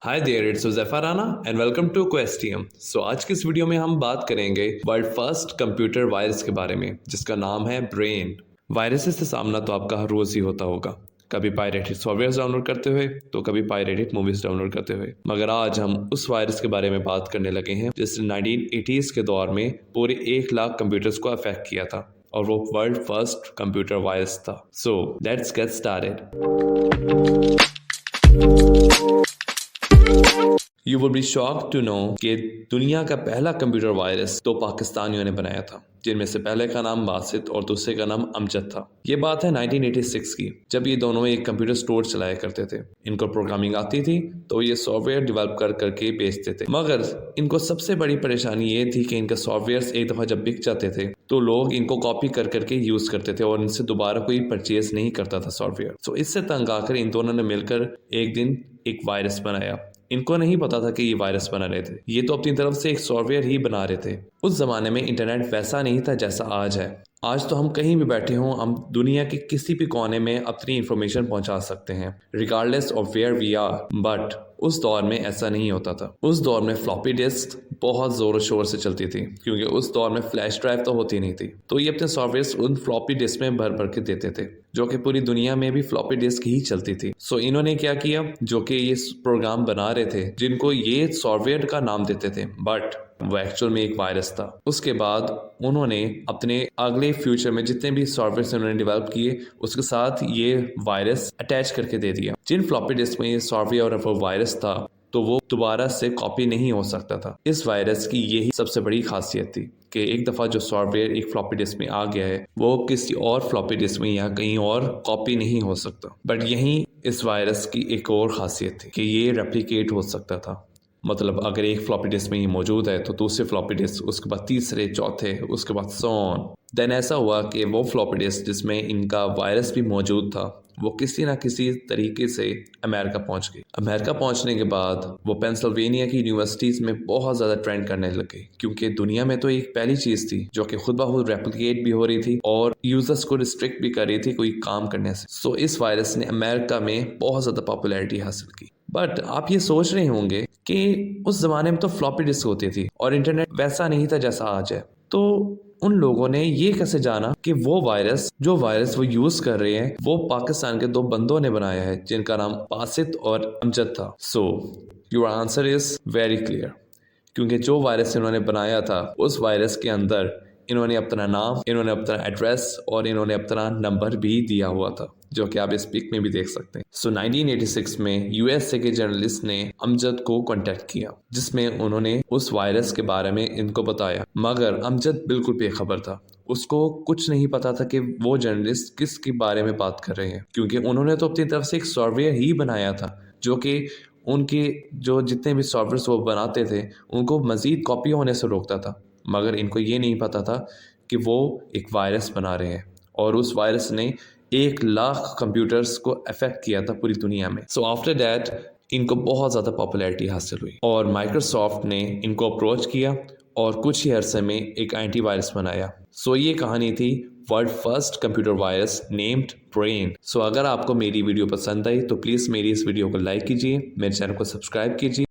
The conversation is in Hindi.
Hi there, it's Zafar Rana and welcome to Questium. आज की इस वीडियो में हम बात करेंगे वर्ल्ड फर्स्ट कंप्यूटर वायरस के बारे में, जिसका नाम है ब्रेन। वायरसेस से सामना तो आपका हर रोज़ ही होता होगा, कभी पायरेटेड सॉफ्टवेयर डाउनलोड करते हुए तो कभी पायरेटेड मूवीज डाउनलोड करते हुए। मगर आज हम उस वायरस के बारे में बात करने लगे हैं जिसने 1980s के दौर में पूरे 1 लाख कंप्यूटर्स को अफेक्ट किया था, और वो वर्ल्ड फर्स्ट कंप्यूटर वायरस था। So let's get started. You would be shocked to know कि दुनिया का पहला कंप्यूटर वायरस तो पाकिस्तानियों ने बनाया था, जिनमें से पहले का नाम बासित और दूसरे का नाम अमजद था। ये बात है 1986 की, जब ये दोनों एक कंप्यूटर स्टोर चलाया करते थे। इनको प्रोग्रामिंग आती थी तो ये सॉफ्टवेयर डेवलप कर करके बेचते थे, मगर इनको सबसे बड़ी परेशानी ये थी कि इनके सॉफ्टवेयर एक दफ़ा जब बिक जाते थे तो लोग इनको कॉपी कर करके यूज़ करते थे और इनसे दोबारा कोई परचेज नहीं करता था सॉफ्टवेयर। तो इससे तंग आकर इन दोनों ने मिलकर एक दिन एक वायरस बनाया। इनको नहीं पता था कि ये वायरस बना रहे थे, ये तो अपनी तरफ से एक सॉफ्टवेयर ही बना रहे थे। उस जमाने में इंटरनेट वैसा नहीं था जैसा आज है। आज तो हम कहीं भी बैठे हों, हम दुनिया के किसी भी कोने में अपनी इंफॉर्मेशन पहुंचा सकते हैं regardless of where we are. But उस दौर में ऐसा नहीं होता था। उस दौर में फ्लॉपी डिस्क बहुत जोर शोर से चलती थी, क्योंकि उस दौर में फ्लैश ड्राइव तो होती नहीं थी। तो ये अपने सॉफ्टवेयर उन फ्लॉपी डिस्क में भर भर के देते थे, जो कि पूरी दुनिया में भी फ्लॉपी डिस्क ही चलती थी। इन्होंने क्या किया, जो कि ये प्रोग्राम बना रहे थे, जिनको ये सॉफ्टवेयर का नाम देते थे, बट वो एक्चुअल में एक वायरस था। उसके बाद उन्होंने अपने अगले फ्यूचर में जितने भी सॉफ्टवेयर उन्होंने डेवलप किए, उसके साथ ये वायरस अटैच करके दे दिया। जिन फ्लॉपी डिस्क में ये सॉफ्टवेयर और वो वायरस था, तो वो दोबारा से कॉपी नहीं हो सकता था। इस वायरस की यही सबसे बड़ी खासियत थी कि एक दफ़ा जो सॉफ्टवेयर एक फ्लॉपी डिस्क में आ गया है, वो किसी और फ्लॉपी डिस्क में या कहीं और कॉपी नहीं हो सकता। बट यहीं इस वायरस की एक और खासियत थी कि ये रेप्लिकेट हो सकता था। मतलब अगर एक फ्लॉपी डिस्क में ये मौजूद है तो दूसरे फ्लॉपी डिस्क, उसके बाद तीसरे, चौथे, उसके बाद सो ऑन। देन ऐसा हुआ कि वो फ्लॉपी डिस्क जिसमें इनका वायरस भी मौजूद था, वो किसी ना किसी तरीके से अमेरिका पहुंच गई। अमेरिका पहुंचने के बाद वो पेंसिल्वेनिया की यूनिवर्सिटीज़ में बहुत ज़्यादा ट्रेंड करने लग गई, क्योंकि दुनिया में तो एक पहली चीज़ थी जो कि खुद ब खुद रेप्लिकेट भी हो रही थी और यूजर्स को रिस्ट्रिक्ट भी कर रही थी कोई काम करने से। इस वायरस ने अमेरिका में बहुत ज़्यादा पॉपुलैरिटी हासिल की। बट आप ये सोच रहे होंगे कि उस ज़माने में तो फ्लॉपी डिस्क होती थी और इंटरनेट वैसा नहीं था जैसा आज है। तो उन लोगों ने ये कैसे जाना कि वो वायरस वो यूज़ कर रहे हैं, वो पाकिस्तान के दो बंदों ने बनाया है, जिनका नाम बासित और अमजद था। Your answer is very clear, क्योंकि जो वायरस इन्होंने बनाया था, उस वायरस के अंदर इन्होंने अपना नाम, इन्होंने अपना एड्रेस और इन्होंने अपना नंबर भी दिया हुआ था, जो कि आप इस पिक में भी देख सकते हैं। 1986 में यूएसए के जर्नलिस्ट ने अमजद को कांटेक्ट किया, जिसमें उन्होंने उस वायरस के बारे में इनको बताया, मगर अमजद बिल्कुल बेखबर था। उसको कुछ नहीं पता था कि वो जर्नलिस्ट किसके बारे में बात कर रहे हैं, क्योंकि उन्होंने तो अपनी तरफ से एक सॉफ्टवेयर ही बनाया था, जो कि उनके जो जितने भी सॉफ्टवेयर वो बनाते थे, उनको मज़ीद कॉपी होने से रोकता था। मगर इनको ये नहीं पता था कि वो एक वायरस बना रहे हैं, और उस वायरस ने 1 लाख कंप्यूटर्स को अफेक्ट किया था पूरी दुनिया में। आफ्टर दैट इनको बहुत ज़्यादा पॉपुलैरिटी हासिल हुई और माइक्रोसॉफ्ट ने इनको अप्रोच किया और कुछ ही अरसे में एक एंटीवायरस बनाया। ये कहानी थी world first computer virus named brain. अगर आपको मेरी वीडियो पसंद आई तो प्लीज़ मेरी इस वीडियो को लाइक कीजिए, मेरे चैनल को सब्सक्राइब कीजिए।